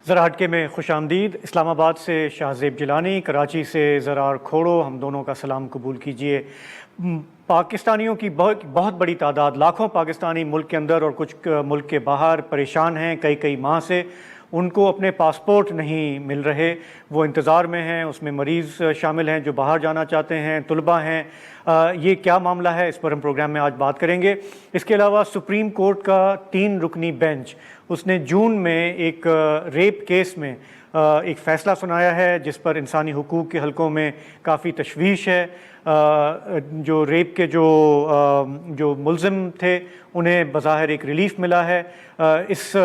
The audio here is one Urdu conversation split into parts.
ذرا ہٹکے میں خوش آمدید۔ اسلام آباد سے شاہزیب جیلانی، کراچی سے زرار کھوڑو، ہم دونوں کا سلام قبول کیجئے۔ پاکستانیوں کی بہت بڑی تعداد، لاکھوں پاکستانی ملک کے اندر اور کچھ ملک کے باہر پریشان ہیں کئی ماہ سے۔ ان کو اپنے پاسپورٹ نہیں مل رہے، وہ انتظار میں ہیں، اس میں مریض شامل ہیں جو باہر جانا چاہتے ہیں، طلباء ہیں۔ یہ کیا معاملہ ہے، اس پر ہم پروگرام میں آج بات کریں گے۔ اس کے علاوہ سپریم کورٹ کا 3 رکنی بینچ، اس نے جون میں ایک ریپ کیس میں ایک فیصلہ سنایا ہے جس پر انسانی حقوق کے حلقوں میں کافی تشویش ہے۔ جو ریپ کے جو ملزم تھے انہیں بظاہر ایک ریلیف ملا ہے۔ اس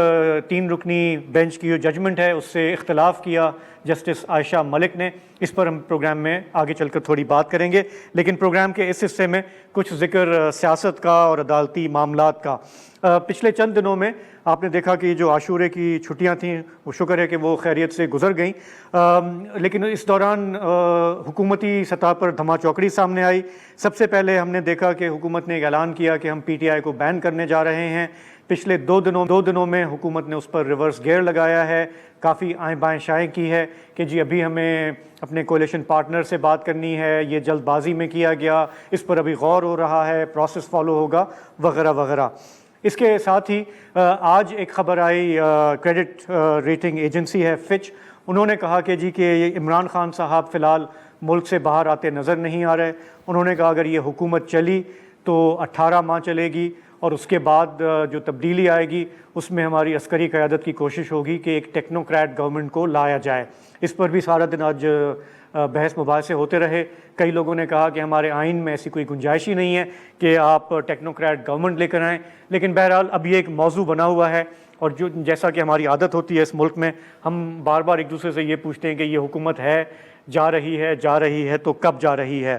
3 رکنی بینچ کی جو ججمنٹ ہے اس سے اختلاف کیا جسٹس عائشہ ملک نے۔ اس پر ہم پروگرام میں آگے چل کر تھوڑی بات کریں گے، لیکن پروگرام کے اس حصے میں کچھ ذکر سیاست کا اور عدالتی معاملات کا۔ پچھلے چند دنوں میں آپ نے دیکھا کہ جو عاشورے کی چھٹیاں تھیں وہ شکر ہے کہ وہ خیریت سے گزر گئیں، لیکن اس دوران حکومتی سطح پر دھما چوکڑی سامنے آئی۔ سب سے پہلے ہم نے دیکھا کہ حکومت نے ایک اعلان کیا کہ ہم پی ٹی آئی کو بین کرنے جا رہے ہیں۔ پچھلے دو دنوں میں حکومت نے اس پر ریورس گیئر لگایا ہے، کافی آئیں بائیں شائیں کی ہے کہ جی ابھی ہمیں اپنے کولیشن پارٹنر سے بات کرنی ہے، یہ جلد بازی میں کیا گیا، اس پر ابھی غور ہو رہا ہے، پروسیس فالو ہوگا وغیرہ وغیرہ۔ اس کے ساتھ ہی آج ایک خبر آئی، کریڈٹ ریٹنگ ایجنسی ہے فچ، انہوں نے کہا کہ جی کہ عمران خان صاحب فی الحال ملک سے باہر آتے نظر نہیں آ رہے۔ انہوں نے کہا اگر یہ حکومت چلی تو 18 ماہ چلے گی اور اس کے بعد جو تبدیلی آئے گی اس میں ہماری عسکری قیادت کی کوشش ہوگی کہ ایک ٹیکنوکریٹ گورنمنٹ کو لایا جائے۔ اس پر بھی سارا دن آج بحث مباحثے ہوتے رہے۔ کئی لوگوں نے کہا کہ ہمارے آئین میں ایسی کوئی گنجائش ہی نہیں ہے کہ آپ ٹیکنوکریٹ گورنمنٹ لے کر آئیں، لیکن بہرحال اب یہ ایک موضوع بنا ہوا ہے، اور جیسا کہ ہماری عادت ہوتی ہے اس ملک میں، ہم بار بار ایک دوسرے سے یہ پوچھتے ہیں کہ یہ حکومت ہے، جا رہی ہے تو کب جا رہی ہے۔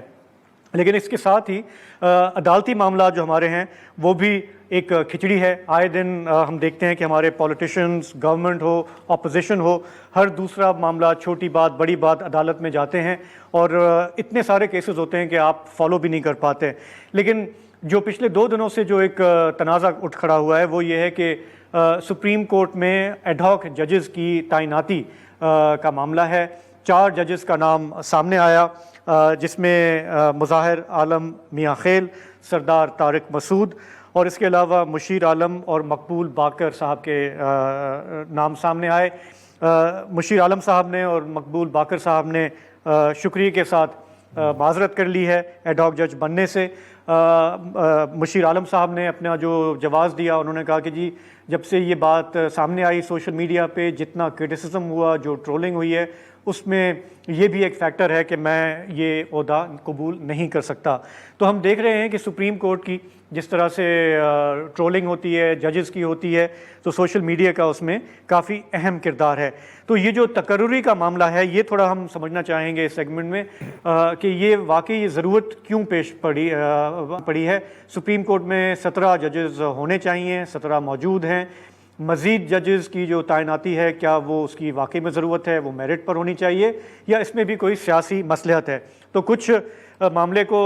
لیکن اس کے ساتھ ہی عدالتی معاملات جو ہمارے ہیں وہ بھی ایک کھچڑی ہے۔ آئے دن ہم دیکھتے ہیں کہ ہمارے پولیٹیشنز، گورنمنٹ ہو، اپوزیشن ہو، ہر دوسرا معاملہ، چھوٹی بات بڑی بات عدالت میں جاتے ہیں اور اتنے سارے کیسز ہوتے ہیں کہ آپ فالو بھی نہیں کر پاتے۔ لیکن جو پچھلے 2 دنوں سے جو ایک تنازع اٹھ کھڑا ہوا ہے وہ یہ ہے کہ سپریم کورٹ میں ایڈ ہاک ججز کی تعیناتی کا معاملہ ہے۔ 4 ججز کا نام سامنے آیا، جس میں مظاہر عالم میاں خیل، سردار طارق مسعود اور اس کے علاوہ مشیر عالم اور مقبول باقر صاحب کے نام سامنے آئے۔ مشیر عالم صاحب نے اور مقبول باقر صاحب نے شکریہ کے ساتھ معذرت کر لی ہے ایڈ ہاک جج بننے سے۔ مشیر عالم صاحب نے اپنا جو جواز دیا، انہوں نے کہا کہ جی جب سے یہ بات سامنے آئی سوشل میڈیا پہ، جتنا کرٹیسزم ہوا، جو ٹرولنگ ہوئی ہے، اس میں یہ بھی ایک فیکٹر ہے کہ میں یہ عہدہ قبول نہیں کر سکتا۔ تو ہم دیکھ رہے ہیں کہ سپریم کورٹ کی جس طرح سے ٹرولنگ ہوتی ہے، ججز کی ہوتی ہے، تو سوشل میڈیا کا اس میں کافی اہم کردار ہے۔ تو یہ جو تقرری کا معاملہ ہے یہ تھوڑا ہم سمجھنا چاہیں گے اس سیگمنٹ میں کہ یہ واقعی ضرورت کیوں پیش پڑی ہے۔ سپریم کورٹ میں 17 ججز ہونے چاہیے، 17 موجود ہیں۔ مزید ججز کی جو تعیناتی ہے کیا وہ اس کی واقعی میں ضرورت ہے، وہ میرٹ پر ہونی چاہیے یا اس میں بھی کوئی سیاسی مصلحت ہے؟ تو کچھ معاملے کو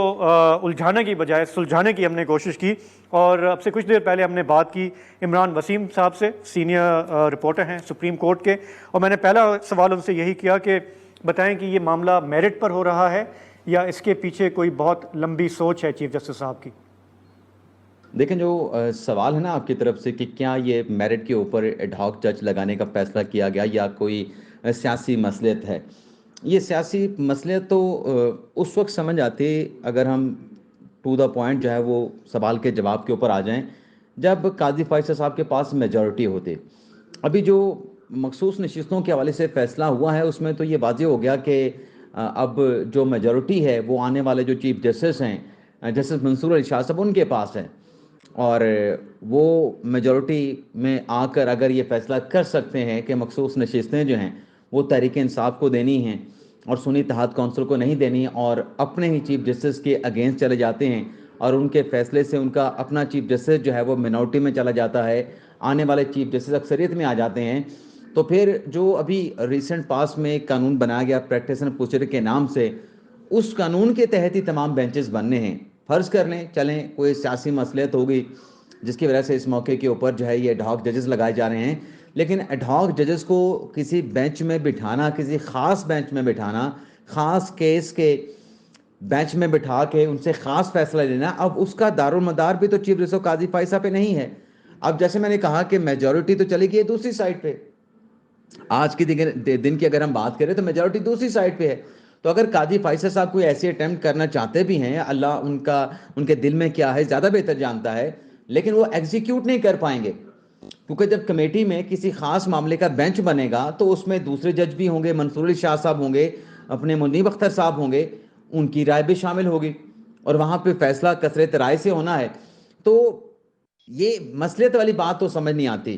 الجھانے کی بجائے سلجھانے کی ہم نے کوشش کی، اور اب سے کچھ دیر پہلے ہم نے بات کی عمران وسیم صاحب سے، سینئر رپورٹر ہیں سپریم کورٹ کے، اور میں نے پہلا سوال ان سے یہی کیا کہ بتائیں کہ یہ معاملہ میرٹ پر ہو رہا ہے یا اس کے پیچھے کوئی بہت لمبی سوچ ہے چیف جسٹس صاحب کی؟ دیکھیں، جو سوال ہے نا آپ کی طرف سے کہ کیا یہ میرٹ کے اوپر ایڈ ہاک جج لگانے کا فیصلہ کیا گیا یا کوئی سیاسی مصلحت ہے، یہ سیاسی مصلحت تو اس وقت سمجھ آتی اگر ہم ٹو دا پوائنٹ جو ہے وہ سوال کے جواب کے اوپر آ جائیں، جب قاضی فیصل صاحب کے پاس میجورٹی ہوتی۔ ابھی جو مخصوص نشستوں کے حوالے سے فیصلہ ہوا ہے اس میں تو یہ واضح ہو گیا کہ اب جو میجورٹی ہے وہ آنے والے جو چیف جسٹس ہیں، جسٹس منصور علی شاہ صاحب، ان کے پاس ہے، اور وہ میجورٹی میں آ کر اگر یہ فیصلہ کر سکتے ہیں کہ مخصوص نشستیں جو ہیں وہ تحریک انصاف کو دینی ہیں اور سنی اتحاد کونسل کو نہیں دینی، اور اپنے ہی چیف جسٹس کے اگینسٹ چلے جاتے ہیں اور ان کے فیصلے سے ان کا اپنا چیف جسٹس جو ہے وہ منورٹی میں چلا جاتا ہے، آنے والے چیف جسٹس اکثریت میں آ جاتے ہیں، تو پھر جو ابھی ریسنٹ پاس میں ایک قانون بنایا گیا پریکٹس اینڈ پروسیجر کے نام سے، اس قانون کے تحت ہی تمام بینچز بننے ہیں۔ فرض کر لیں چلیں کوئی سیاسی مصلحت ہوگی جس کی وجہ سے اس موقع کے اوپر جو ہے یہ ایڈ ہاک ججز لگائے جا رہے ہیں، لیکن ایڈ ہاک ججز کو کسی بینچ میں بٹھانا، کسی خاص بینچ میں بٹھانا، خاص کیس کے بینچ میں بٹھا کے ان سے خاص فیصلہ لینا، اب اس کا دارالمدار بھی تو چیف جسٹس قاضی فائز صاحب پہ نہیں ہے. اب جیسے میں نے کہا کہ میجورٹی تو چلی گئی ہے دوسری سائڈ پہ، آج کی دن کی اگر ہم بات کریں تو میجورٹی دوسری سائڈ پہ ہے. تو اگر قاضی فائصل صاحب کوئی ایسی اٹیمپٹ کرنا چاہتے بھی ہیں، اللہ ان کے دل میں کیا ہے زیادہ بہتر جانتا ہے، لیکن وہ ایگزیکیوٹ نہیں کر پائیں گے، کیونکہ جب کمیٹی میں کسی خاص معاملے کا بینچ بنے گا تو اس میں دوسرے جج بھی ہوں گے، منصور علی شاہ صاحب ہوں گے، اپنے منیب اختر صاحب ہوں گے، ان کی رائے بھی شامل ہوگی، اور وہاں پہ فیصلہ کثرت رائے سے ہونا ہے. تو یہ مصلحت والی بات تو سمجھ نہیں آتی.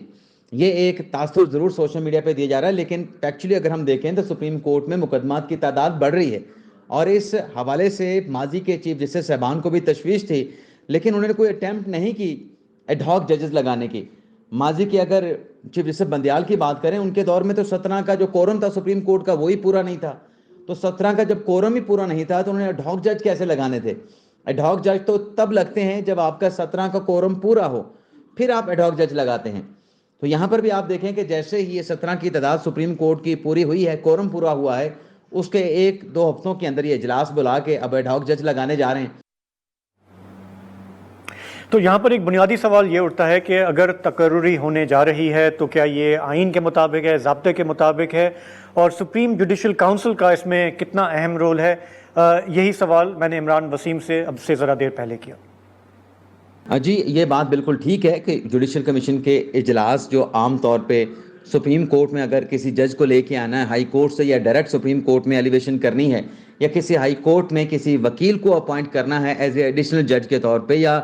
یہ ایک تاثر ضرور سوشل میڈیا پہ دیا جا رہا ہے، لیکن ایکچولی اگر ہم دیکھیں تو سپریم کورٹ میں مقدمات کی تعداد بڑھ رہی ہے، اور اس حوالے سے ماضی کے چیف جسٹس صاحبان کو بھی تشویش تھی، لیکن انہوں نے کوئی اٹیمپٹ نہیں کی ایڈ ہاک ججز لگانے کی. ماضی کی اگر چیف جسٹس بندیال کی بات کریں، ان کے دور میں تو 17 کا جو کورم تھا سپریم کورٹ کا وہی پورا نہیں تھا. تو 17 کا جب کورم ہی پورا نہیں تھا تو انہوں نے ایڈ ہاک جج کیسے لگانے تھے؟ ایڈ ہاک جج تو تب لگتے ہیں جب آپ کا 17 کا کورم پورا ہو، پھر آپ ایڈ ہاک جج لگاتے ہیں. تو یہاں پر بھی آپ دیکھیں کہ جیسے ہی یہ 17 کی تعداد سپریم کورٹ کی پوری ہوئی ہے، کورم پورا ہوا ہے، اس کے 1-2 ہفتوں کے اندر یہ اجلاس بلا کے اب ایڈ ہاک جج لگانے جا رہے ہیں. تو یہاں پر ایک بنیادی سوال یہ اٹھتا ہے کہ اگر تقرری ہونے جا رہی ہے تو کیا یہ آئین کے مطابق ہے، ضابطے کے مطابق ہے، اور سپریم جوڈیشل کاؤنسل کا اس میں کتنا اہم رول ہے؟ یہی سوال میں نے عمران وسیم سے اب سے ذرا دیر پہلے کیا. جی یہ بات بالکل ٹھیک ہے کہ جوڈیشل کمیشن کے اجلاس جو عام طور پہ سپریم کورٹ میں اگر کسی جج کو لے کے آنا ہے ہائی کورٹ سے، یا ڈائریکٹ سپریم کورٹ میں ایلیویشن کرنی ہے، یا کسی ہائی کورٹ میں کسی وکیل کو اپوائنٹ کرنا ہے ایز اے ایڈیشنل جج کے طور پہ، یا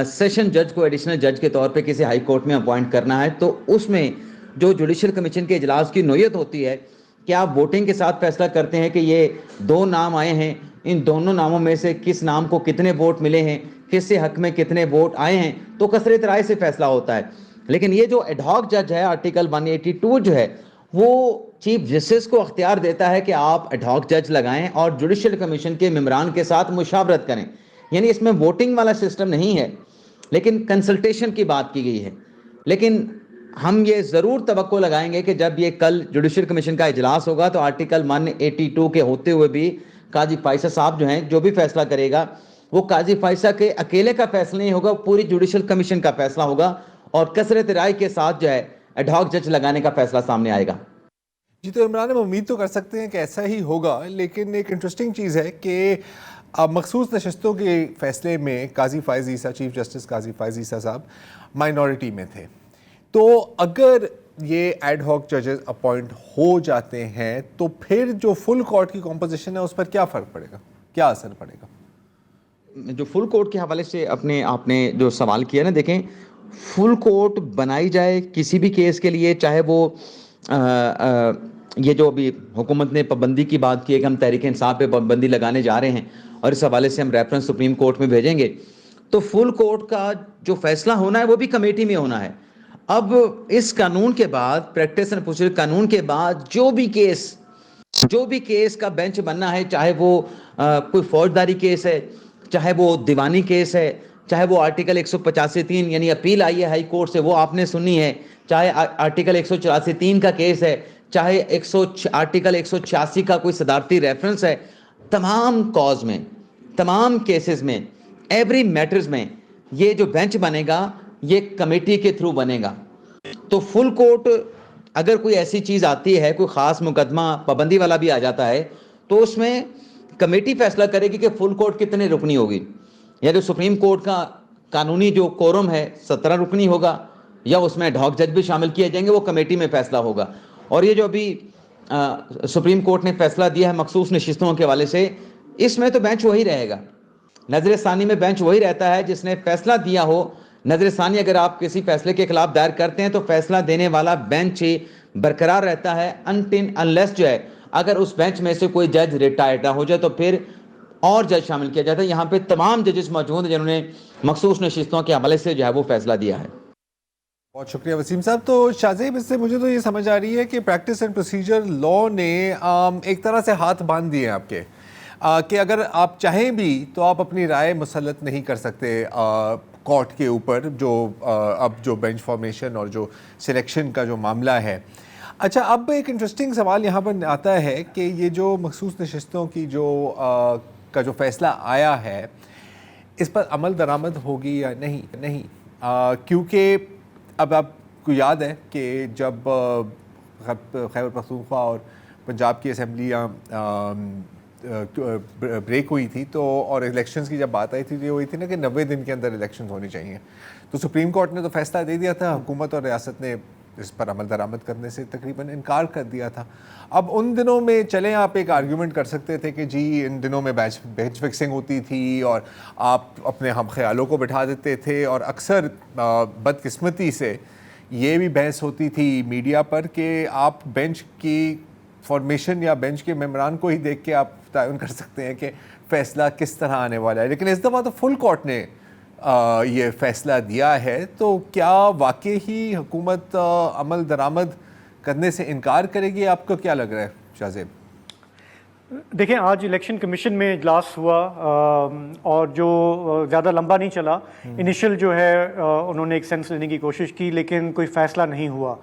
سیشن جج کو ایڈیشنل جج کے طور پہ کسی ہائی کورٹ میں اپوائنٹ کرنا ہے، تو اس میں جو جوڈیشل کمیشن کے اجلاس کی نوعیت ہوتی ہے کہ آپ ووٹنگ کے ساتھ فیصلہ کرتے ہیں کہ یہ 2 نام آئے ہیں، ان دونوں ناموں میں سے کس نام کو کتنے ووٹ ملے ہیں، کس سے حق میں کتنے ووٹ آئے ہیں، تو کثرت رائے سے فیصلہ ہوتا ہے. لیکن یہ جو ایڈ ہاک جج ہے، آرٹیکل 182 جو ہے، وہ چیف جسٹس کو اختیار دیتا ہے کہ آپ ایڈ ہاک جج لگائیں اور جوڈیشل کمیشن کے ممبران کے ساتھ مشاورت کریں. یعنی اس میں ووٹنگ والا سسٹم نہیں ہے، لیکن کنسلٹیشن کی بات کی گئی ہے. لیکن ہم یہ ضرور توقع لگائیں گے کہ جب یہ کل جوڈیشل کمیشن کا اجلاس ہوگا تو آرٹیکل 182 کے ہوتے ہوئے بھی قاضی فائصل صاحب جو ہیں جو بھی فیصلہ کرے گا وہ قاضی فائصل کے اکیلے کا فیصلہ نہیں ہوگا، پوری جوڈیشل کمیشن کا فیصلہ ہوگا، اور کثرت رائے کے ساتھ جو ہے ایڈ ہاک جج لگانے کا فیصلہ سامنے آئے گا. جی تو عمران، ہم امید تو کر سکتے ہیں کہ ایسا ہی ہوگا، لیکن ایک انٹرسٹنگ چیز ہے کہ مخصوص نشستوں کے فیصلے میں قاضی فائز عیسیٰ، چیف جسٹس قاضی فائز عیسیٰ صاحب مائنورٹی میں تھے. تو اگر یہ ایڈ ہاک ججز اپوائنٹ ہو جاتے ہیں تو پھر جو فل کورٹ کی کمپوزیشن ہے اس پر کیا فرق پڑے گا، کیا اثر پڑے گا؟ جو فل کورٹ کے حوالے سے آپ نے جو سوال کیا نا، دیکھیں فل کورٹ بنائی جائے کسی بھی کیس کے لیے، چاہے وہ یہ جو ابھی حکومت نے پابندی کی بات کی ہے کہ ہم تحریک انصاف پہ پابندی لگانے جا رہے ہیں اور اس حوالے سے ہم ریفرنس سپریم کورٹ میں بھیجیں گے، تو فل کورٹ کا جو فیصلہ ہونا ہے وہ بھی کمیٹی میں ہونا ہے. اب اس قانون کے بعد، پریکٹس اینڈ پروسیجر قانون کے بعد، جو بھی کیس کا بینچ بننا ہے، چاہے وہ کوئی فوجداری کیس ہے، چاہے وہ دیوانی کیس ہے، چاہے وہ آرٹیکل 185(3) یعنی اپیل آئی ہے ہائی کورٹ سے وہ آپ نے سنی ہے، چاہے آرٹیکل 184(3) کا کیس ہے، چاہے آرٹیکل 186 کا کوئی صدارتی ریفرنس ہے، تمام کاز میں، تمام کیسز میں، ایوری میٹرز میں یہ جو بینچ بنے گا یہ کمیٹی کے تھرو بنے گا. تو فل کورٹ اگر کوئی ایسی چیز آتی ہے، کوئی خاص مقدمہ پابندی والا بھی آ جاتا ہے، تو اس میں کمیٹی فیصلہ کرے گی کہ فل کورٹ کتنے رکنی ہوگی. یا جو سپریم کورٹ کا قانونی جو کورم ہے 17 رکنی ہوگا، یا اس میں ایڈ ہاک جج بھی شامل کیے جائیں گے، وہ کمیٹی میں فیصلہ ہوگا. اور یہ جو ابھی سپریم کورٹ نے فیصلہ دیا ہے مخصوص نشستوں کے حوالے سے، اس میں تو بینچ وہی رہے گا. نظر ثانی میں بینچ وہی رہتا ہے جس نے فیصلہ دیا ہو. نظر ثانی اگر آپ کسی فیصلے کے خلاف دائر کرتے ہیں تو فیصلہ دینے والا بینچ ہی برقرار رہتا ہے انلیس جو ہے اگر اس بینچ میں سے کوئی جج ریٹائرڈ ہو جائے تو پھر اور جج شامل کیا جاتا ہے. یہاں پہ تمام ججز موجود ہیں جنہوں نے مخصوص نشستوں کے حوالے سے جو ہے وہ فیصلہ دیا ہے. بہت شکریہ وسیم صاحب. تو شاہزیب، اس سے مجھے تو یہ سمجھ آ رہی ہے کہ پریکٹس اینڈ پروسیجر لا نے ایک طرح سے ہاتھ باندھ دیے ہیں آپ کے. کہ اگر آپ چاہیں بھی تو آپ اپنی رائے مسلط نہیں کر سکتے کورٹ کے اوپر، جو اب جو بینچ فارمیشن اور جو سلیکشن کا جو معاملہ ہے. اچھا، اب ایک انٹرسٹنگ سوال یہاں پر آتا ہے کہ یہ جو مخصوص نشستوں کی کا جو فیصلہ آیا ہے، اس پر عمل درآمد ہوگی یا نہیں. کیونکہ اب آپ کو یاد ہے کہ جب خیبر پختونخوا اور پنجاب کی اسمبلیاں بریک ہوئی تھی تو، اور الیکشنز کی جب بات آئی تھی تو یہ ہوئی تھی نا کہ 90 دن کے اندر الیکشنز ہونی چاہیے. تو سپریم کورٹ نے تو فیصلہ دے دیا تھا، حکومت اور ریاست نے اس پر عمل درآمد کرنے سے تقریباً انکار کر دیا تھا. اب ان دنوں میں چلیں آپ ایک آرگیومنٹ کر سکتے تھے کہ جی ان دنوں میں بیچ فکسنگ ہوتی تھی اور آپ اپنے ہم خیالوں کو بٹھا دیتے تھے، اور اکثر بدقسمتی سے یہ بھی بحث ہوتی تھی میڈیا پر کہ آپ بینچ کی فارمیشن یا بینچ کے ممبران کو ہی دیکھ کے آپ تعین کر سکتے ہیں کہ فیصلہ کس طرح آنے والا ہے. لیکن اس دفعہ تو فل کورٹ نے یہ فیصلہ دیا ہے، تو کیا واقعی ہی حکومت عمل درآمد کرنے سے انکار کرے گی؟ آپ کو کیا لگ رہا ہے شاہ زیب؟ دیکھیں، آج الیکشن کمیشن میں اجلاس ہوا اور جو زیادہ لمبا نہیں چلا. انیشل جو ہے انہوں نے ایک سینس لینے کی کوشش کی، لیکن کوئی فیصلہ نہیں ہوا.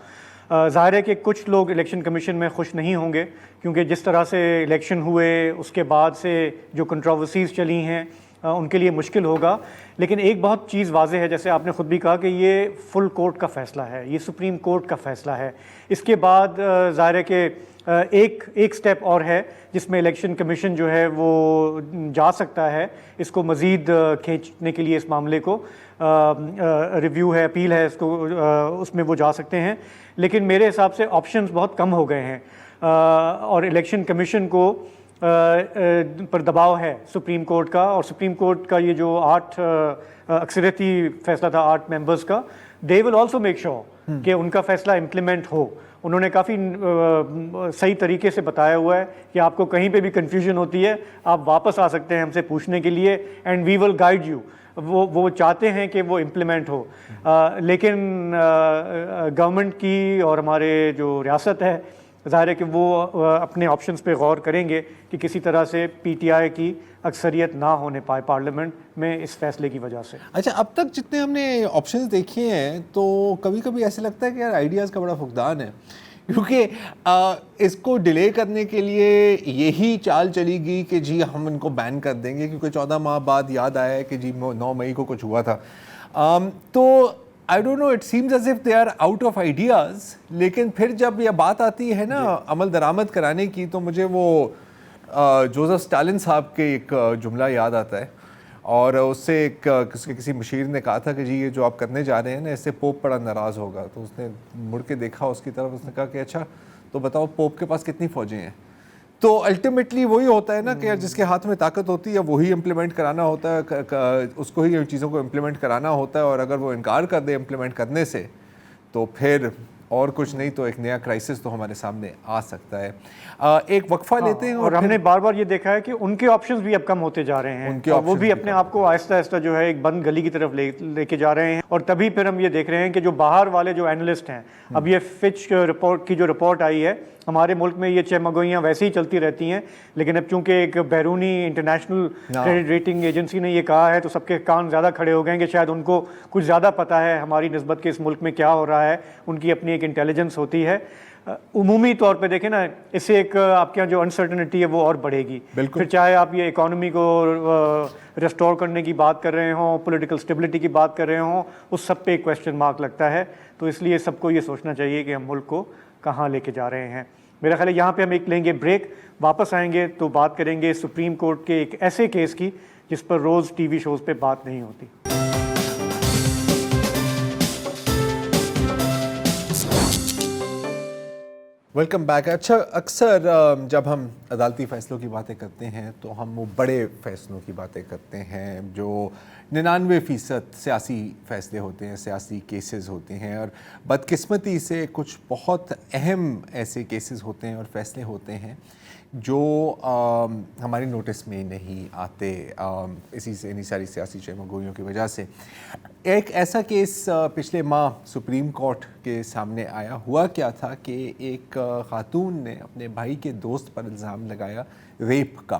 ظاہر ہے کہ کچھ لوگ الیکشن کمیشن میں خوش نہیں ہوں گے، کیونکہ جس طرح سے الیکشن ہوئے اس کے بعد سے جو کنٹروورسیز چلی ہیں ان کے لیے مشکل ہوگا. لیکن ایک بہت چیز واضح ہے، جیسے آپ نے خود بھی کہا کہ یہ فل کورٹ کا فیصلہ ہے، یہ سپریم کورٹ کا فیصلہ ہے. اس کے بعد ظاہر ہے کہ ایک سٹیپ اور ہے جس میں الیکشن کمیشن جو ہے وہ جا سکتا ہے اس کو مزید کھینچنے کے لیے. اس معاملے کو ریویو ہے، اپیل ہے، اس میں وہ جا سکتے ہیں. لیکن میرے حساب سے آپشنز بہت کم ہو گئے ہیں اور الیکشن کمیشن کو پر دباؤ ہے سپریم کورٹ کا. اور سپریم کورٹ کا یہ جو 8 اکثریتی فیصلہ تھا 8 ممبرز کا، دے ول آلسو میک شور کہ ان کا فیصلہ امپلیمنٹ ہو. انہوں نے کافی صحیح طریقے سے بتایا ہوا ہے کہ آپ کو کہیں پہ بھی کنفیوژن ہوتی ہے آپ واپس آ سکتے ہیں ہم سے پوچھنے کے لیے، and we will guide you. وہ چاہتے ہیں کہ وہ امپلیمنٹ ہو. لیکن گورنمنٹ کی اور ہمارے جو ریاست ہے، ظاہر ہے کہ وہ اپنے آپشنز پہ غور کریں گے کہ کسی طرح سے پی ٹی آئی کی اکثریت نہ ہونے پائے پارلیمنٹ میں اس فیصلے کی وجہ سے. اچھا، اب تک جتنے ہم نے آپشنز دیکھے ہیں تو کبھی کبھی ایسے لگتا ہے کہ یار آئیڈیاز کا بڑا فقدان ہے، کیونکہ اس کو ڈیلے کرنے کے لیے یہی چال چلی گئی کہ جی ہم ان کو بین کر دیں گے، کیونکہ 14 ماہ بعد یاد آیا ہے کہ جی 9 مئی کو کچھ ہوا تھا. تو I don't know, it seems as if they are out of ideas. لیکن پھر جب یہ بات آتی ہے نا عمل درآمد کرانے کی، تو مجھے وہ جوزف اسٹالن صاحب کے ایک جملہ یاد آتا ہے، اور اس سے کسی مشیر نے کہا تھا کہ جی یہ جو آپ کرنے جا رہے ہیں نا اس سے پوپ بڑا ناراض ہوگا. تو اس نے مڑ کے دیکھا اس کی طرف، اس نے کہا کہ اچھا تو بتاؤ پوپ کے پاس کتنی فوجیں ہیں. تو الٹیمیٹلی وہی ہوتا ہے نا کہ جس کے ہاتھ میں طاقت ہوتی ہے وہی امپلیمنٹ کرانا ہوتا ہے، اس کو ہی ان چیزوں کو امپلیمنٹ کرانا ہوتا ہے. اور اگر وہ انکار کر دے امپلیمنٹ کرنے سے تو پھر اور کچھ نہیں تو ایک نیا کرائسس تو ہمارے سامنے آ سکتا ہے. ایک وقفہ لیتے ہیں. اور ہم نے بار بار یہ دیکھا ہے کہ ان کے آپشنز بھی اب کم ہوتے جا رہے ہیں، اور وہ بھی اپنے آپ کو آہستہ آہستہ جو ہے ایک بند گلی کی طرف لے کے جا رہے ہیں. اور تبھی پھر ہم یہ دیکھ رہے ہیں کہ جو باہر والے جو اینالسٹ ہیں، اب یہ فچ رپورٹ کی جو رپورٹ آئی ہے، ہمارے ملک میں یہ چمگوئیاں ویسے ہی چلتی رہتی ہیں، لیکن اب چونکہ ایک بیرونی انٹرنیشنل کریڈٹ ریٹنگ ایجنسی نے یہ کہا ہے تو سب کے کان زیادہ کھڑے ہو گئے ہیں کہ شاید ان کو کچھ زیادہ پتہ ہے ہماری نسبت کے اس ملک میں کیا ہو رہا ہے، ان کی اپنی ایک انٹیلیجنس ہوتی ہے. عمومی طور پہ دیکھیں نا، اس سے ایک آپ کے یہاں جو انسرٹنٹی ہے وہ اور بڑھے گی. پھر چاہے آپ یہ اکانومی کو ریسٹور کرنے کی بات کر رہے ہوں، پولیٹیکل اسٹیبلٹی کی بات کر رہے ہوں، اس سب پہ ایک کویسچن مارک لگتا ہے. تو اس لیے سب کو یہ سوچنا چاہیے کہ ہم ملک کو کہاں لے کے جا رہے ہیں. میرا خیال ہے یہاں پہ ہم ایک لیں گے بریک، واپس آئیں گے تو بات کریں گے سپریم کورٹ کے ایک ایسے کیس کی جس پر روز ٹی وی شوز پہ بات نہیں ہوتی. Welcome back. اچھا، اکثر جب ہم عدالتی فیصلوں کی باتیں کرتے ہیں تو ہم وہ بڑے فیصلوں کی باتیں کرتے ہیں جو 99% سیاسی فیصلے ہوتے ہیں، سیاسی کیسز ہوتے ہیں. اور بدقسمتی سے کچھ بہت اہم ایسے کیسز ہوتے ہیں اور فیصلے ہوتے ہیں جو ہماری نوٹس میں نہیں آتے اسی سے انہی ساری سیاسی چمگوئیوں کی وجہ سے. ایک ایسا کیس پچھلے ماہ سپریم کورٹ کے سامنے آیا. ہوا کیا تھا کہ ایک خاتون نے اپنے بھائی کے دوست پر الزام لگایا ریپ کا.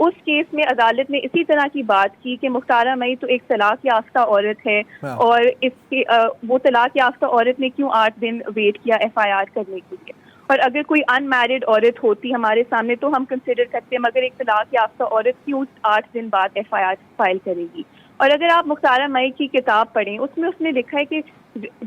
اس کیس میں عدالت نے اسی طرح کی بات کی کہ مختارہ مئی تو ایک طلاق یافتہ عورت ہے اور اس کی وہ طلاق یافتہ عورت نے کیوں 8 دن ویٹ کیا ایف آئی آر کرنے کے لیے، اور اگر کوئی ان میرڈ عورت ہوتی ہمارے سامنے تو ہم کنسیڈر کرتے ہیں، مگر ایک طلاق یافتہ عورت کیوں 8 دن بعد ایف آئی آر فائل کرے گی۔ اور اگر آپ مختارہ مئی کی کتاب پڑھیں اس میں اس نے لکھا ہے کہ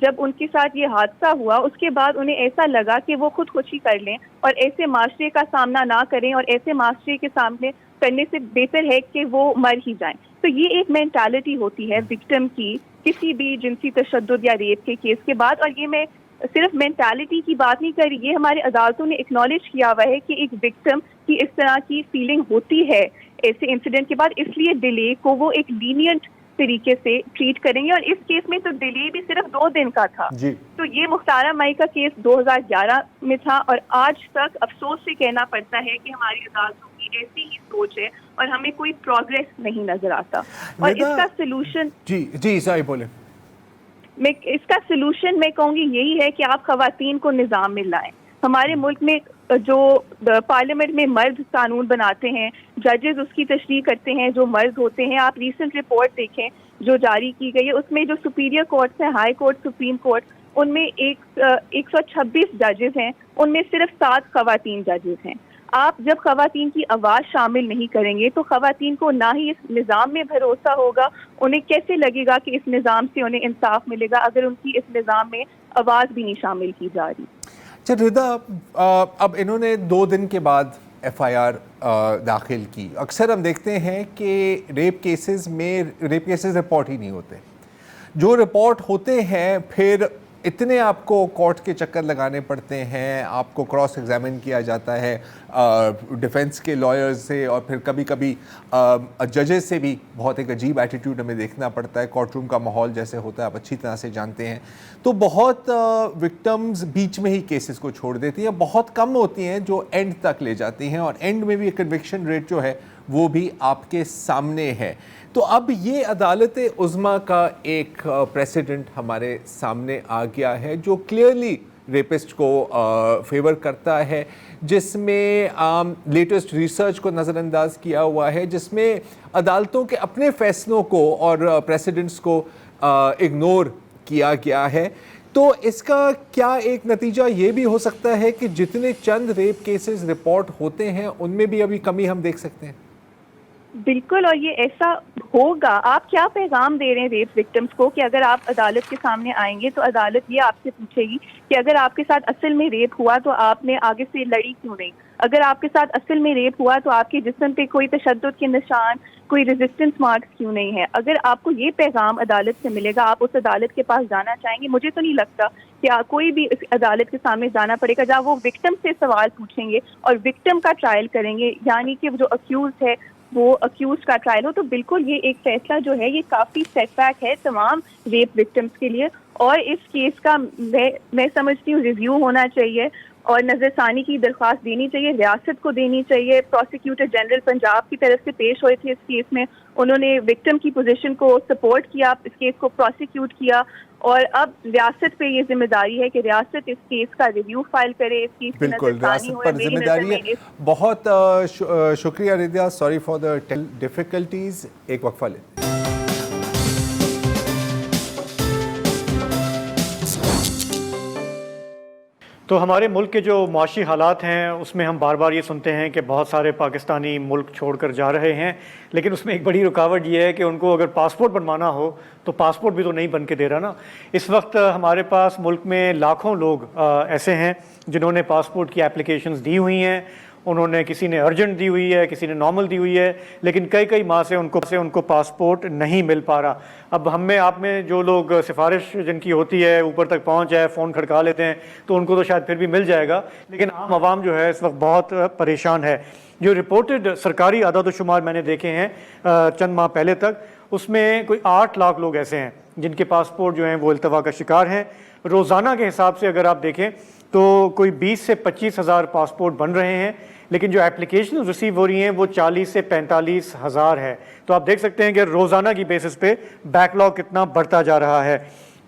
جب ان کے ساتھ یہ حادثہ ہوا اس کے بعد انہیں ایسا لگا کہ وہ خودکشی کر لیں اور ایسے معاشرے کا سامنا نہ کریں، اور ایسے معاشرے کے سامنے کرنے سے بہتر ہے کہ وہ مر ہی جائیں۔ تو یہ ایک مینٹالٹی ہوتی ہے وکٹم کی کسی بھی جنسی تشدد یا ریپ کے کیس کے بعد، اور یہ میں صرف مینٹالٹی کی بات نہیں کر رہی، یہ ہمارے عدالتوں نے اکنالج کیا ہوا ہے کہ ایک وکٹم کی اس طرح کی فیلنگ ہوتی ہے ایسے انسیڈنٹ کے بعد، اس لیے ڈیلے کو وہ ایک لینینٹ طریقے سے ٹریٹ کریں گے۔ اور اس کیس میں تو ڈیلے بھی صرف 2 دن کا تھا جی۔ تو یہ مختارہ مئی کا کیس 2011 میں تھا، اور آج تک افسوس سے کہنا پڑتا ہے کہ ہماری عدالتوں کی ایسی ہی سوچ ہے اور ہمیں کوئی پروگریس نہیں نظر آتا۔ اور اس کا سلوشن جی صحیح بولے، اس کا سلوشن میں کہوں گی یہی ہے کہ آپ خواتین کو نظام میں لائیں۔ ہمارے ملک میں جو پارلیمنٹ میں مرد قانون بناتے ہیں، ججز اس کی تشریح کرتے ہیں جو مرد ہوتے ہیں۔ آپ ریسنٹ رپورٹ دیکھیں جو جاری کی گئی ہے، اس میں جو سپیریئر کورٹس ہیں، ہائی کورٹ، سپریم کورٹ، ان میں 126 ججز ہیں، ان میں صرف 7 خواتین ججز ہیں۔ آپ جب خواتین کی آواز شامل نہیں کریں گے تو خواتین کو نہ ہی اس نظام میں بھروسہ ہوگا، انہیں کیسے لگے گا کہ اس نظام سے انہیں انصاف ملے گا اگر ان کی اس نظام میں آواز بھی نہیں شامل کی جا رہی۔ اچھا ردا، اب انہوں نے 2 دن کے بعد ایف آئی آر داخل کی۔ اکثر ہم دیکھتے ہیں کہ ریپ کیسز رپورٹ ہی نہیں ہوتے، جو رپورٹ ہوتے ہیں پھر اتنے آپ کو کورٹ کے چکر لگانے پڑتے ہیں، آپ کو کراس ایگزامن کیا جاتا ہے ڈیفنس کے لائرز سے، اور پھر کبھی کبھی ججز سے بھی بہت ایک عجیب ایٹیٹیوڈ ہمیں دیکھنا پڑتا ہے۔ کورٹ روم کا ماحول جیسے ہوتا ہے آپ اچھی طرح سے جانتے ہیں، تو بہت وکٹمز بیچ میں ہی کیسز کو چھوڑ دیتی ہیں، بہت کم ہوتی ہیں جو اینڈ تک لے جاتی ہیں، اور اینڈ میں بھی کنوکشن ریٹ جو ہے وہ بھی آپ کے سامنے ہے۔ تو اب یہ عدالت عظمیٰ کا ایک پریسیڈنٹ ہمارے سامنے آ گیا ہے جو کلیئرلی ریپسٹ کو فیور کرتا ہے، جس میں لیٹسٹ ریسرچ کو نظر انداز کیا ہوا ہے، جس میں عدالتوں کے اپنے فیصلوں کو اور پریسیڈنٹس کو اگنور کیا گیا ہے۔ تو اس کا کیا ایک نتیجہ یہ بھی ہو سکتا ہے کہ جتنے چند ریپ کیسز رپورٹ ہوتے ہیں ان میں بھی ابھی کمی ہم دیکھ سکتے ہیں؟ بالکل، اور یہ ایسا ہوگا۔ آپ کیا پیغام دے رہے ہیں ریپ وکٹمس کو کہ اگر آپ عدالت کے سامنے آئیں گے تو عدالت یہ آپ سے پوچھے گی کہ اگر آپ کے ساتھ اصل میں ریپ ہوا تو آپ نے آگے سے لڑی کیوں نہیں؟ اگر آپ کے ساتھ اصل میں ریپ ہوا تو آپ کے جسم پہ کوئی تشدد کے نشان، کوئی ریزسٹنس مارکس کیوں نہیں ہے؟ اگر آپ کو یہ پیغام عدالت سے ملے گا آپ اس عدالت کے پاس جانا چاہیں گے؟ مجھے تو نہیں لگتا کہ کوئی بھی اس عدالت کے سامنے جانا پڑے گا جہاں وہ وکٹم سے سوال پوچھیں گے اور وکٹم کا ٹرائل کریں گے، یعنی کہ جو اکیوز ہے وہ اکیوز کا ٹرائل ہو۔ تو بالکل یہ ایک فیصلہ جو ہے یہ کافی سیٹ بیک ہے تمام ریپ وکٹمس کے لیے، اور اس کیس کا میں سمجھتی ہوں ریویو ہونا چاہیے اور نظر ثانی کی درخواست دینی چاہیے، ریاست کو دینی چاہیے۔ پروسیکیوٹر جنرل پنجاب کی طرف سے پیش ہوئے تھے اس کیس میں، انہوں نے وکٹم کی پوزیشن کو سپورٹ کیا، اس کیس کو پروسیکیوٹ کیا، اور اب ریاست پہ یہ ذمہ داری ہے کہ ریاست اس کیس کا ریویو فائل کرے، اس کیس کی بالکل نظر ثانی ریاست ہوئے۔ پر میری ذمہ نظر داری میں ہے۔ بہت شکریہ ردیا، سوری فار دا ڈیفیکلٹیز، ایک وقفہ لیں۔ تو ہمارے ملک کے جو معاشی حالات ہیں اس میں ہم بار بار یہ سنتے ہیں کہ بہت سارے پاکستانی ملک چھوڑ کر جا رہے ہیں، لیکن اس میں ایک بڑی رکاوٹ یہ ہے کہ ان کو اگر پاسپورٹ بنوانا ہو تو پاسپورٹ بھی تو نہیں بن کے دے رہا نا۔ اس وقت ہمارے پاس ملک میں لاکھوں لوگ ایسے ہیں جنہوں نے پاسپورٹ کی اپلیکیشنز دی ہوئی ہیں، انہوں نے کسی نے ارجنٹ دی ہوئی ہے، کسی نے نارمل دی ہوئی ہے، لیکن کئی ماہ سے ان کو پاسپورٹ نہیں مل پا رہا۔ اب ہم میں آپ میں جو لوگ سفارش جن کی ہوتی ہے اوپر تک پہنچ جائے، فون کھڑکا لیتے ہیں تو ان کو تو شاید پھر بھی مل جائے گا، لیکن عام عوام جو ہے اس وقت بہت پریشان ہے۔ جو رپورٹڈ سرکاری اعداد و شمار میں نے دیکھے ہیں چند ماہ پہلے تک، اس میں کوئی 8 لاکھ لوگ ایسے ہیں جن کے پاسپورٹ جو ہیں وہ التوا کا شکار ہیں۔ روزانہ کے حساب سے اگر آپ دیکھیں تو کوئی 20 سے 25 ہزار پاسپورٹ بن رہے ہیں، لیکن جو اپلیکیشن ریسیو ہو رہی ہیں وہ 40 سے 45 ہزار ہے۔ تو آپ دیکھ سکتے ہیں کہ روزانہ کی بیسس پہ بیک لاگ کتنا بڑھتا جا رہا ہے۔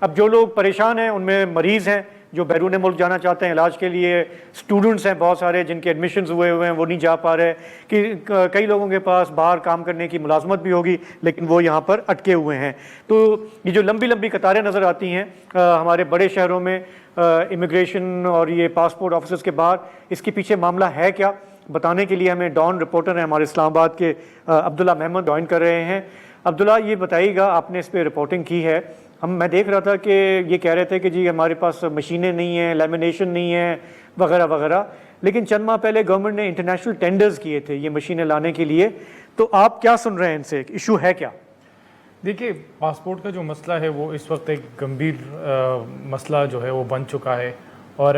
اب جو لوگ پریشان ہیں ان میں مریض ہیں جو بیرون ملک جانا چاہتے ہیں علاج کے لیے، اسٹوڈنٹس ہیں بہت سارے جن کے ایڈمیشنز ہوئے ہیں وہ نہیں جا پا رہے، کہ کئی لوگوں کے پاس باہر کام کرنے کی ملازمت بھی ہوگی لیکن وہ یہاں پر اٹکے ہوئے ہیں. تو یہ جو لمبی لمبی قطاریں نظر آتی ہیں ہمارے بڑے شہروں میں امیگریشن اور یہ پاسپورٹ آفیسز کے باہر، اس کے پیچھے معاملہ ہے کیا؟ بتانے کے لیے ہمیں ڈان رپورٹر ہیں ہمارے اسلام آباد کے عبداللہ محمد جوائن کر رہے ہیں. عبداللہ، یہ بتائیے گا، آپ نے اس پہ رپورٹنگ کی ہے، میں دیکھ رہا تھا کہ یہ کہہ رہے تھے کہ جی ہمارے پاس مشینیں نہیں ہیں، لیمینیشن نہیں ہے وغیرہ وغیرہ، لیکن چند ماہ پہلے گورنمنٹ نے انٹرنیشنل ٹینڈرز کیے تھے یہ مشینیں لانے کے لیے. تو آپ کیا سن رہے ہیں ان سے، ایشو ہے کیا؟ دیکھیے، پاسپورٹ کا جو مسئلہ ہے وہ اس وقت ایک گمبھیر مسئلہ جو ہے وہ بن چکا ہے، اور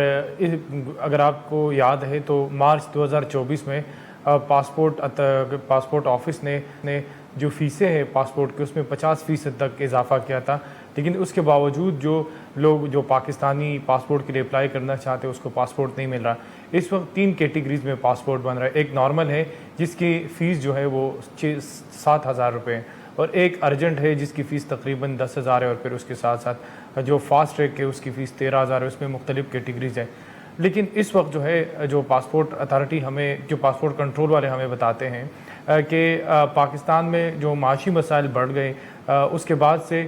اگر آپ کو یاد ہے تو مارچ 2024 میں پاسپورٹ آفس نے جو فیسیں ہیں پاسپورٹ کی اس میں 50% تک اضافہ کیا تھا، لیکن اس کے باوجود جو لوگ جو پاکستانی پاسپورٹ کے لیے اپلائی کرنا چاہتے ہیں اس کو پاسپورٹ نہیں مل رہا. اس وقت 3 کیٹیگریز میں پاسپورٹ بن رہا ہے. ایک نارمل ہے جس کی فیس جو ہے وہ 7,000 روپے ہے، اور ایک ارجنٹ ہے جس کی فیس تقریباً 10,000 ہے، اور پھر اس کے ساتھ ساتھ جو فاسٹ ٹریک ہے اس کی فیس 13,000 ہے. اس میں مختلف کیٹیگریز ہیں. لیکن اس وقت جو ہے جو پاسپورٹ اتھارٹی ہمیں، جو پاسپورٹ کنٹرول والے ہمیں بتاتے ہیں کہ پاکستان میں جو معاشی مسائل بڑھ گئے، اس کے بعد سے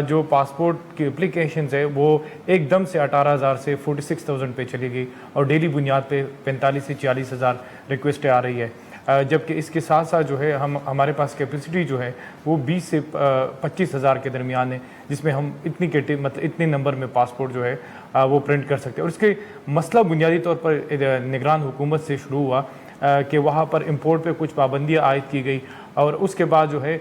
جو پاسپورٹ کی اپلیکیشنز ہے وہ ایک دم سے 18,000 سے 46,000 پہ چلی گئی، اور ڈیلی بنیاد پہ 45 سے 40,000 ریکویسٹیں آ رہی ہے. جبکہ اس کے ساتھ ساتھ جو ہے ہمارے پاس کیپیسٹی جو ہے وہ 20 سے 25,000 کے درمیان ہے، جس میں ہم اتنے نمبر میں پاسپورٹ جو ہے وہ پرنٹ کر سکتے ہیں. اور اس کے مسئلہ بنیادی طور پر نگران حکومت سے شروع ہوا کہ وہاں پر امپورٹ پہ کچھ پابندیاں عائد کی گئی، اور اس کے بعد جو ہے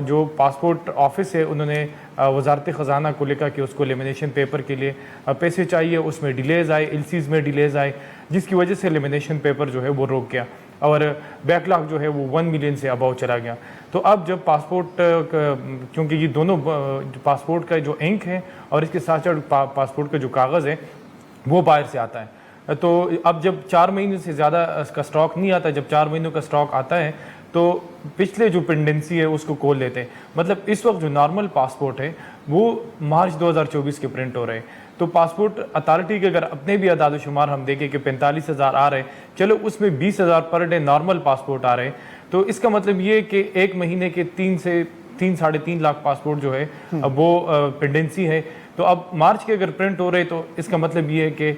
جو پاسپورٹ آفس ہے انہوں نے وزارت خزانہ کو لکھا کہ اس کو لیمینیشن پیپر کے لیے پیسے چاہیے. اس میں ڈیلیز آئے، ایلسیز میں ڈیلیز آئے، جس کی وجہ سے لیمینیشن پیپر جو ہے وہ روک گیا، اور بیک لاگ جو ہے وہ 1 ملین سے اباؤ چلا گیا. تو اب جب پاسپورٹ، کیونکہ یہ دونوں پاسپورٹ کا جو انک ہے اور اس کے ساتھ ساتھ پاسپورٹ کا جو کاغذ ہے وہ باہر سے آتا ہے، تو اب جب 4 مہینے سے زیادہ اس کا سٹاک نہیں آتا، جب 4 مہینوں کا سٹاک آتا ہے تو پچھلے جو پینڈنسی ہے اس کو کھول لیتے ہیں. مطلب اس وقت جو نارمل پاسپورٹ ہے وہ مارچ 2024 کے پرنٹ ہو رہے ہیں. تو پاسپورٹ اتھارٹی کے اگر اپنے بھی اعداد و شمار ہم دیکھیں کہ 45,000 آ رہے ہیں، چلو اس میں 20,000 پر ڈے نارمل پاسپورٹ آ رہے ہیں، تو اس کا مطلب یہ ہے کہ ایک مہینے کے 3.5 لاکھ پاسپورٹ جو ہے وہ پینڈنسی ہے. تو اب مارچ کے اگر پرنٹ ہو رہے تو اس کا مطلب یہ ہے کہ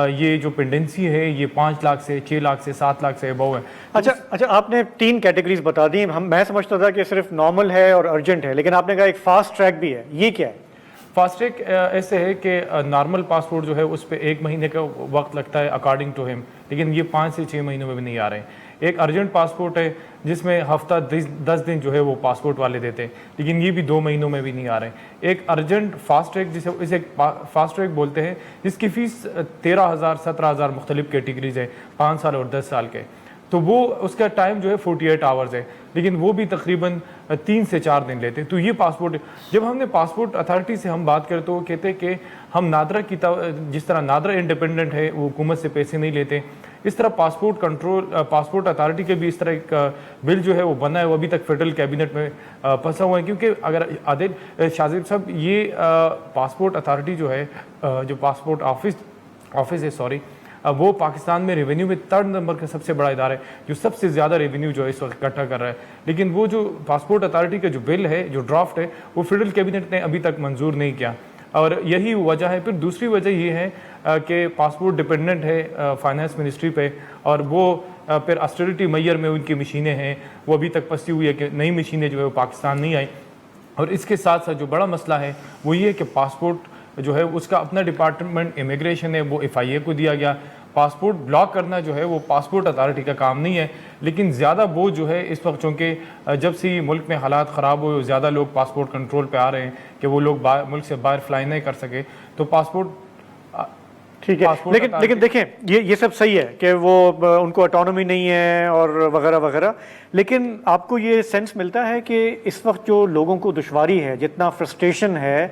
یہ جو پینڈنسی ہے یہ 5 لاکھ سے 6 لاکھ سے 7 لاکھ سے ابو ہے. اچھا، آپ نے 3 کیٹیگریز بتا دی. میں سمجھتا تھا کہ صرف نارمل ہے اور ارجنٹ ہے، لیکن آپ نے کہا ایک فاسٹ ٹریک بھی ہے. یہ کیا ہے؟ فاسٹ ٹریک ایسے ہے کہ نارمل پاسپورٹ جو ہے اس پہ 1 مہینے کا وقت لگتا ہے اکارڈنگ ٹو ہم، لیکن یہ 5 سے 6 مہینوں میں بھی نہیں آ رہے ہیں. ایک ارجنٹ پاسپورٹ ہے جس میں ہفتہ 10 دن جو ہے وہ پاسپورٹ والے دیتے ہیں، لیکن یہ بھی 2 مہینوں میں بھی نہیں آ رہے ہیں. ایک ارجنٹ فاسٹ ٹریک اسے فاسٹ ٹریک بولتے ہیں، جس کی فیس 13,000 17,000 مختلف کیٹیگریز ہے، 5 سال اور 10 سال کے. تو وہ اس کا ٹائم جو ہے 48 آورز ہے، لیکن وہ بھی تقریباً 3 سے 4 دن لیتے ہیں. تو یہ پاسپورٹ، جب ہم نے پاسپورٹ اتھارٹی سے ہم بات کریں تو وہ کہتے ہیں کہ ہم نادرا کی جس طرح نادرا انڈیپینڈنٹ ہے وہ حکومت سے پیسے نہیں لیتے، اس طرح پاسپورٹ اتھارٹی کے بھی اس طرح ایک بل جو ہے وہ بنا ہے، وہ ابھی تک فیڈرل کیبنٹ میں پھنسا ہوا ہے. کیونکہ اگر عادل شاہزیب صاحب، یہ پاسپورٹ اتھارٹی جو ہے، جو پاسپورٹ آفس ہے وہ پاکستان میں ریونیو میں 3rd نمبر کا سب سے بڑا ادارہ ہے، جو سب سے زیادہ ریونیو جو ہے اس وقت اکٹھا کر رہا ہے. لیکن وہ جو پاسپورٹ اتھارٹی کا جو بل ہے، جو ڈرافٹ ہے، وہ فیڈرل کیبنٹ نے ابھی تک منظور نہیں کیا، اور یہی وجہ ہے. پھر دوسری وجہ یہ ہے کہ پاسپورٹ ڈپینڈنٹ ہے فائنانس منسٹری پہ، اور وہ پھر اسٹیریٹی میئر میں ان کی مشینیں ہیں وہ ابھی تک پھنسی ہوئی ہے کہ نئی مشینیں جو ہے وہ پاکستان نہیں آئیں. اور اس کے ساتھ ساتھ جو بڑا مسئلہ ہے وہ یہ ہے کہ پاسپورٹ جو ہے اس کا اپنا ڈپارٹمنٹ امیگریشن ہے وہ FIA کو دیا گیا. پاسپورٹ بلاک کرنا جو ہے وہ پاسپورٹ اتھارٹی کا کام نہیں ہے، لیکن زیادہ بوجھ جو ہے اس وقت، چونکہ جب سے ملک میں حالات خراب ہوئے زیادہ لوگ پاسپورٹ کنٹرول پہ آ رہے ہیں کہ وہ لوگ ملک سے باہر فلائی نہیں کر سکے، تو پاسپورٹ ٹھیک ہے. لیکن دیکھیں یہ سب صحیح ہے کہ وہ ان کو اٹانومی نہیں ہے اور وغیرہ وغیرہ، لیکن آپ کو یہ سینس ملتا ہے کہ اس وقت جو لوگوں کو دشواری ہے، جتنا فرسٹریشن ہے،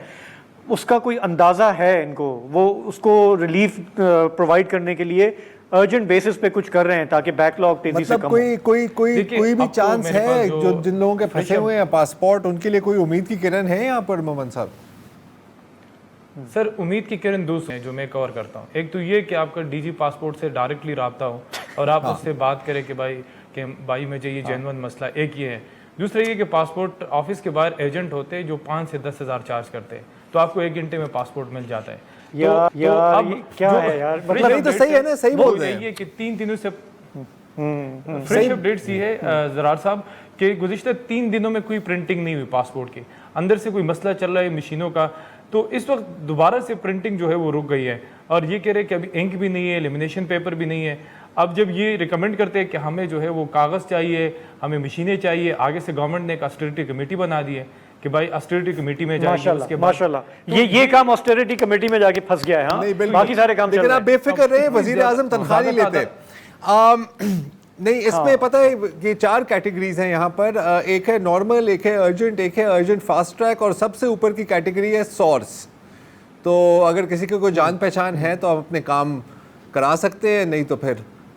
اس کا کوئی اندازہ ہے ان کو؟ وہ اس کو ریلیف پرووائڈ کرنے کے لیے ارجنٹ بیسس پہ کچھ کر رہے ہیں تاکہ بیک لاگ تیزی سے کم ہو؟ کوئی بھی چانس ہے جو جن لوگوں کے پھنسے ہوئے ہیں پاسپورٹ، ان کے لیے کوئی امید کی کرن ہے یہاں پر مومن صاحب؟ سر امید کی کرن دوسرے ہیں جو میں کور کرتا ہوں. ایک تو یہ کہ آپ کا ڈی جی پاسپورٹ سے ڈائریکٹلی رابطہ ہو اور آپ اس سے بات کریں کہ بھائی مجھے یہ جینون مسئلہ. ایک یہ ہے. دوسرا یہ کہ پاسپورٹ آفس کے باہر ایجنٹ ہوتے ہیں جو 5 سے 10 ہزار چارج کرتے ہیں, تو آپ کو 1 گھنٹے میں پاسپورٹ مل جاتا ہے. کیا ہے یار, نہیں تو صحیح ہے نا, صحیح بول رہے ہیں. یہ کہ 3 دنوں سے فریش اپڈیٹس یہ ہے زرار صاحب کہ گزشتہ 3 دنوں میں کوئی پرنٹنگ نہیں ہوئی پاسپورٹ کی, اندر سے کوئی مسئلہ چل رہا ہے مشینوں کا, تو اس وقت دوبارہ سے پرنٹنگ جو ہے وہ رک گئی ہے. اور یہ کہہ رہے کہ ابھی انک بھی نہیں ہے, لیمینیشن پیپر بھی نہیں ہے. اب جب یہ ریکمینڈ کرتے ہیں کہ ہمیں جو ہے وہ کاغذ چاہیے, ہمیں مشینیں چاہیے, آگے سے گورنمنٹ نے ایک آسٹریٹی کمیٹی بنا دی ہے کہ بھائی آسٹریٹی کمیٹی میں جائے, اس کے بعد ماشاءاللہ یہ کام آسٹریٹی کمیٹی میں جا کے پھنس گیا ہے. ہاں باقی سارے کام چل رہے ہیں. لیکن آپ بے فکر رہے, وزیر اعظم تنخواہ نہیں لیتے. نہیں, اس میں پتہ ہے یہ 4 کیٹیگریز ہیں یہاں پر. ایک ہے نارمل, ایک ہے ارجنٹ, ایک ہے ارجنٹ فاسٹ ٹریک, اور سب سے اوپر کی کیٹیگری ہے سورس. تو اگر کسی کو کوئی جان پہچان ہے تو آپ اپنے کام کرا سکتے ہیں, نہیں تو پھر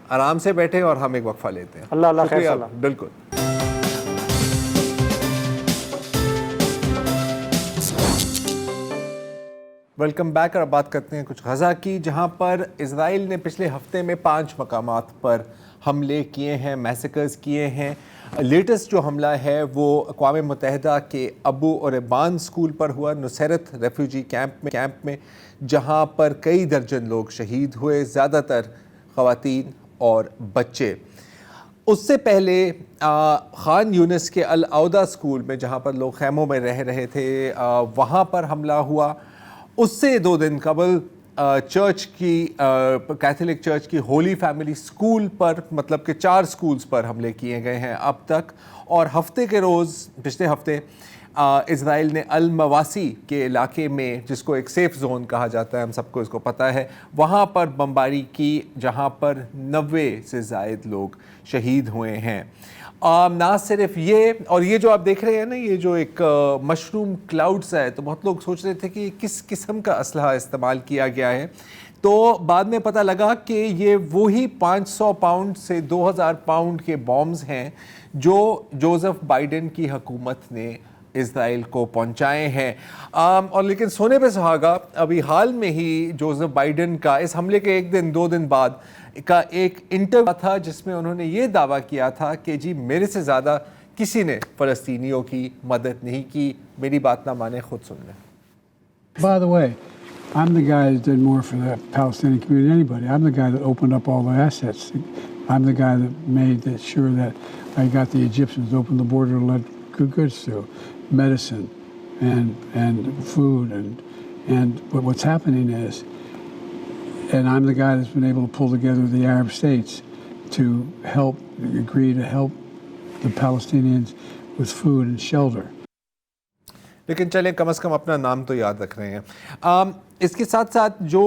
آرام سے بیٹھے اور ہم ایک وقفہ لیتے ہیں. اللہ خیر صلاح. بالکل. Welcome back. اور اب بات کرتے ہیں کچھ غزہ کی, جہاں پر اسرائیل نے پچھلے ہفتے میں 5 مقامات پر حملے کیے ہیں, میسیکرز کیے ہیں. لیٹسٹ جو حملہ ہے وہ اقوام متحدہ کے ابو اریبان اسکول پر ہوا, نصیرت ریفیوجی کیمپ میں, جہاں پر کئی درجن لوگ شہید ہوئے, زیادہ تر خواتین اور بچے. اس سے پہلے خان یونس کے العودہ اسکول میں, جہاں پر لوگ خیموں میں رہ رہے تھے, وہاں پر حملہ ہوا. اس سے 2 دن قبل چرچ کی, کیتھولک چرچ کی ہولی فیملی اسکول پر, مطلب کہ 4 اسکولز پر حملے کیے گئے ہیں اب تک. اور ہفتے کے روز, پچھلے ہفتے اسرائیل نے المواسی کے علاقے میں, جس کو ایک سیف زون کہا جاتا ہے, ہم سب کو اس کو پتہ ہے, وہاں پر بمباری کی, جہاں پر 90 سے زائد لوگ شہید ہوئے ہیں. نہ صرف یہ, اور یہ جو آپ دیکھ رہے ہیں نا, یہ جو ایک مشروم کلاؤڈز ہے, تو بہت لوگ سوچ رہے تھے کہ کس قسم کا اسلحہ استعمال کیا گیا ہے. تو بعد میں پتہ لگا کہ یہ وہی 500 پاؤنڈ سے 2000 پاؤنڈ کے بامز ہیں جو جوزف بائیڈن کی حکومت نے اسرائیل کو پہنچائے ہیں. اور لیکن سونے پہ سہاگا, ابھی حال میں ہی جوزف بائیڈن کا اس حملے کے 1 دن 2 دن بعد کا ایک انٹرویو تھا, جس میں انہوں نے یہ دعویٰ کیا تھا کہ جی میرے سے زیادہ کسی نے فلسطینیوں کی مدد نہیں کی, میری بات نہ مانے خود سن لیں. By the way, I'm the guy that did more for the Palestinian community than anybody. I'm the guy that opened up all the assets. I'm the guy that made sure that I got the Egyptians to open the border to let good goods through, medicine and food but what's happening is, and I'm the guy that's been able to pull together the Arab states to agree to help the Palestinians with food and shelter. لیکن چلیں کم از کم اپنا نام تو یاد رکھ رہے ہیں. اس کے ساتھ ساتھ جو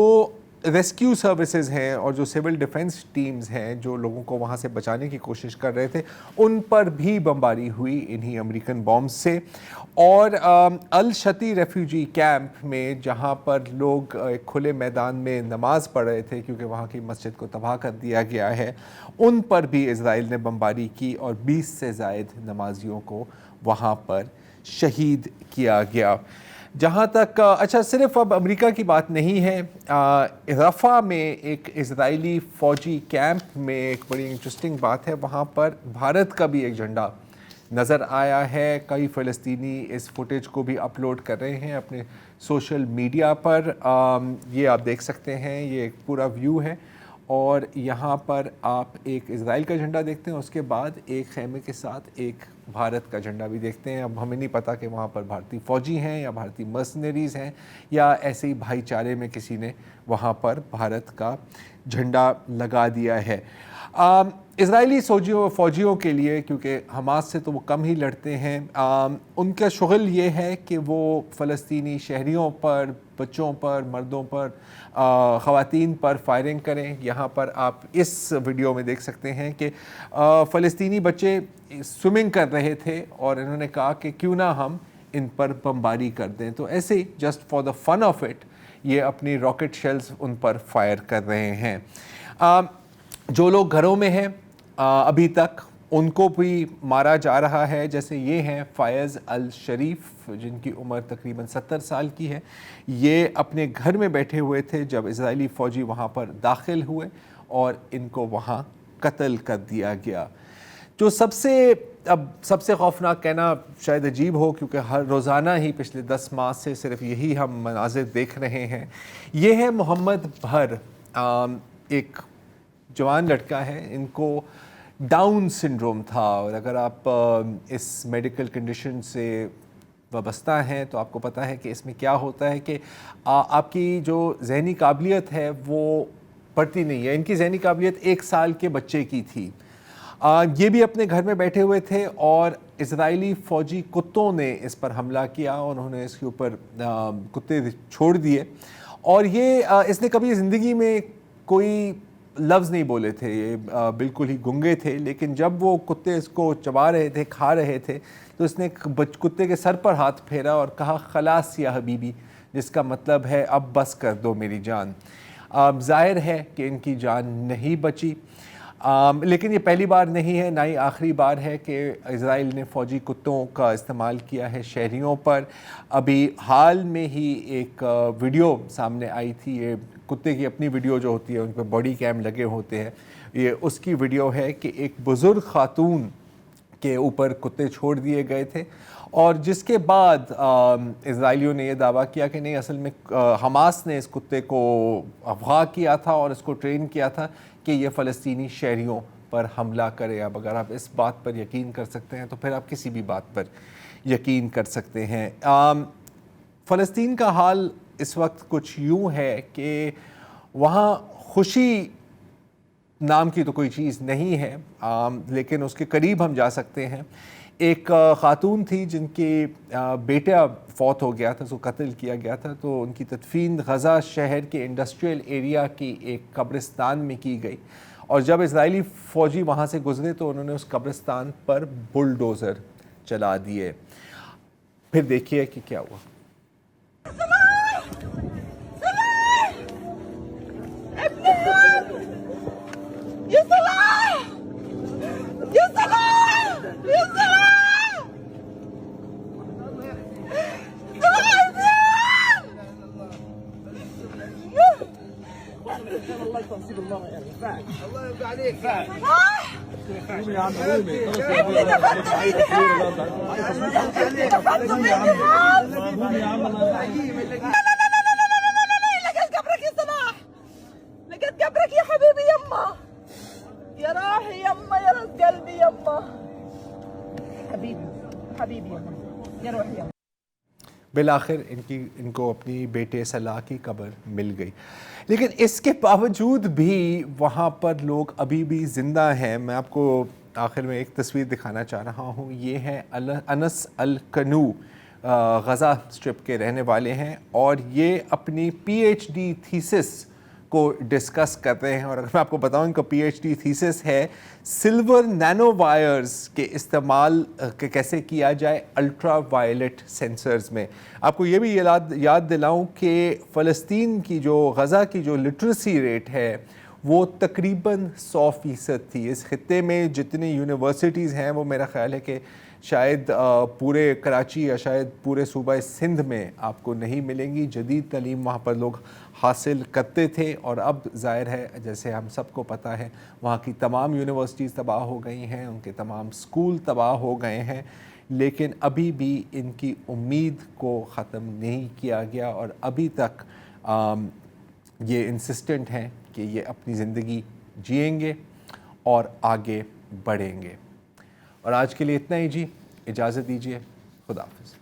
ریسکیو سروسز ہیں اور جو سول ڈیفنس ٹیمز ہیں جو لوگوں کو وہاں سے بچانے کی کوشش کر رہے تھے, ان پر بھی بمباری ہوئی انہی امریکن بامب سے. اور الشتی ریفیوجی کیمپ میں, جہاں پر لوگ ایک کھلے میدان میں نماز پڑھ رہے تھے کیونکہ وہاں کی مسجد کو تباہ کر دیا گیا ہے, ان پر بھی اسرائیل نے بمباری کی اور 20 سے زائد نمازیوں کو وہاں پر شہید کیا گیا. جہاں تک اچھا صرف اب امریکہ کی بات نہیں ہے, رفح میں ایک اسرائیلی فوجی کیمپ میں ایک بڑی انٹرسٹنگ بات ہے, وہاں پر بھارت کا بھی ایک جھنڈا نظر آیا ہے. کئی فلسطینی اس فوٹیج کو بھی اپلوڈ کر رہے ہیں اپنے سوشل میڈیا پر. یہ آپ دیکھ سکتے ہیں, یہ ایک پورا ویو ہے, اور یہاں پر آپ ایک اسرائیل کا جھنڈا دیکھتے ہیں, اس کے بعد ایک خیمے کے ساتھ ایک بھارت کا جھنڈا بھی دیکھتے ہیں. اب ہمیں نہیں پتہ کہ وہاں پر بھارتی فوجی ہیں یا بھارتی مرسنریز ہیں یا ایسے ہی بھائی چارے میں کسی نے وہاں پر بھارت کا جھنڈا لگا دیا ہے. اسرائیلی فوجیوں کے لیے, کیونکہ حماس سے تو وہ کم ہی لڑتے ہیں, ان کا شغل یہ ہے کہ وہ فلسطینی شہریوں پر, بچوں پر, مردوں پر, خواتین پر فائرنگ کریں. یہاں پر آپ اس ویڈیو میں دیکھ سکتے ہیں کہ فلسطینی بچے سوئمنگ کر رہے تھے اور انہوں نے کہا کہ کیوں نہ ہم ان پر بمباری کر دیں. تو ایسے he just for the fun of it یہ اپنی راکٹ شیلز ان پر فائر کر رہے ہیں. جو لوگ گھروں میں ہیں ابھی تک, ان کو بھی مارا جا رہا ہے. جیسے یہ ہیں فائز الشریف جن کی عمر تقریباً 70 سال کی ہے. یہ اپنے گھر میں بیٹھے ہوئے تھے جب اسرائیلی فوجی وہاں پر داخل ہوئے اور ان کو وہاں قتل کر دیا گیا. جو سب سے خوفناک کہنا شاید عجیب ہو کیونکہ ہر روزانہ ہی پچھلے 10 ماہ سے صرف یہی ہم مناظر دیکھ رہے ہیں. یہ ہے محمد بھر, ایک جوان لڑکا ہے. ان کو ڈاؤن سنڈروم تھا, اور اگر آپ اس میڈیکل کنڈیشن سے وابستہ ہیں تو آپ کو پتہ ہے کہ اس میں کیا ہوتا ہے کہ آپ کی جو ذہنی قابلیت ہے وہ بڑھتی نہیں ہے. ان کی ذہنی قابلیت 1 سال کے بچے کی تھی. یہ بھی اپنے گھر میں بیٹھے ہوئے تھے اور اسرائیلی فوجی کتوں نے اس پر حملہ کیا اور انہوں نے اس کے اوپر کتے چھوڑ دیے. اور اس نے کبھی زندگی میں کوئی لفظ نہیں بولے تھے, یہ بالکل ہی گنگے تھے. لیکن جب وہ کتے اس کو چبا رہے تھے, کھا رہے تھے, تو اس نے کتے کے سر پر ہاتھ پھیرا اور کہا خلاص یا حبیبی, جس کا مطلب ہے اب بس کر دو میری جان. ظاہر ہے کہ ان کی جان نہیں بچی, لیکن یہ پہلی بار نہیں ہے, نہ ہی آخری بار ہے کہ اسرائیل نے فوجی کتوں کا استعمال کیا ہے شہریوں پر. ابھی حال میں ہی ایک ویڈیو سامنے آئی تھی, یہ کتے کی اپنی ویڈیو جو ہوتی ہے ان پہ باڈی کیم لگے ہوتے ہیں, یہ اس کی ویڈیو ہے کہ ایک بزرگ خاتون کے اوپر کتے چھوڑ دیے گئے تھے, اور جس کے بعد اسرائیلیوں نے یہ دعویٰ کیا کہ نہیں, اصل میں حماس نے اس کتے کو اغوا کیا تھا اور اس کو ٹرین کیا تھا کہ یہ فلسطینی شہریوں پر حملہ کرے. اب اگر آپ اس بات پر یقین کر سکتے ہیں تو پھر آپ کسی بھی بات پر یقین کر سکتے ہیں. فلسطین کا حال اس وقت کچھ یوں ہے کہ وہاں خوشی نام کی تو کوئی چیز نہیں ہے, لیکن اس کے قریب ہم جا سکتے ہیں. ایک خاتون تھی جن کے بیٹا فوت ہو گیا تھا, اس کو قتل کیا گیا تھا, تو ان کی تدفین غزہ شہر کے انڈسٹریل ایریا کی ایک قبرستان میں کی گئی, اور جب اسرائیلی فوجی وہاں سے گزرے تو انہوں نے اس قبرستان پر بلڈوزر چلا دیے. پھر دیکھیے کہ کیا ہوا. لقد قبرك يا حبيبي يما, يا راحي يما, يا رز قلبي يما, حبيبي حبيبي يما, يا روحي يما. بالآخر ان کو اپنی بیٹے صلاح کی قبر مل گئی, لیکن اس کے باوجود بھی وہاں پر لوگ ابھی بھی زندہ ہیں. میں آپ کو آخر میں ایک تصویر دکھانا چاہ رہا ہوں. یہ ہے انس الکنو, غزہ اسٹرپ کے رہنے والے ہیں, اور یہ اپنی پی ایچ ڈی تھیسس کو ڈسکس کرتے ہیں. اور اگر میں آپ کو بتاؤں ان کا پی ایچ ڈی تھیسس ہے سلور نینو وائرز کے استعمال کیسے کیا جائے الٹرا وائلٹ سینسرز میں. آپ کو یہ بھی یاد دلاؤں کہ فلسطین کی جو غزہ کی جو لٹریسی ریٹ ہے وہ تقریباً 100% تھی. اس خطے میں جتنی یونیورسٹیز ہیں وہ میرا خیال ہے کہ شاید پورے کراچی یا شاید پورے صوبہ سندھ میں آپ کو نہیں ملیں گی. جدید تعلیم وہاں پر لوگ حاصل کرتے تھے, اور اب ظاہر ہے جیسے ہم سب کو پتہ ہے وہاں کی تمام یونیورسٹیز تباہ ہو گئی ہیں, ان کے تمام سکول تباہ ہو گئے ہیں, لیکن ابھی بھی ان کی امید کو ختم نہیں کیا گیا, اور ابھی تک یہ انسسٹنٹ ہیں کہ یہ اپنی زندگی جئیں گے اور آگے بڑھیں گے. اور آج کے لیے اتنا ہی جی, اجازت دیجیے, خدا حافظ.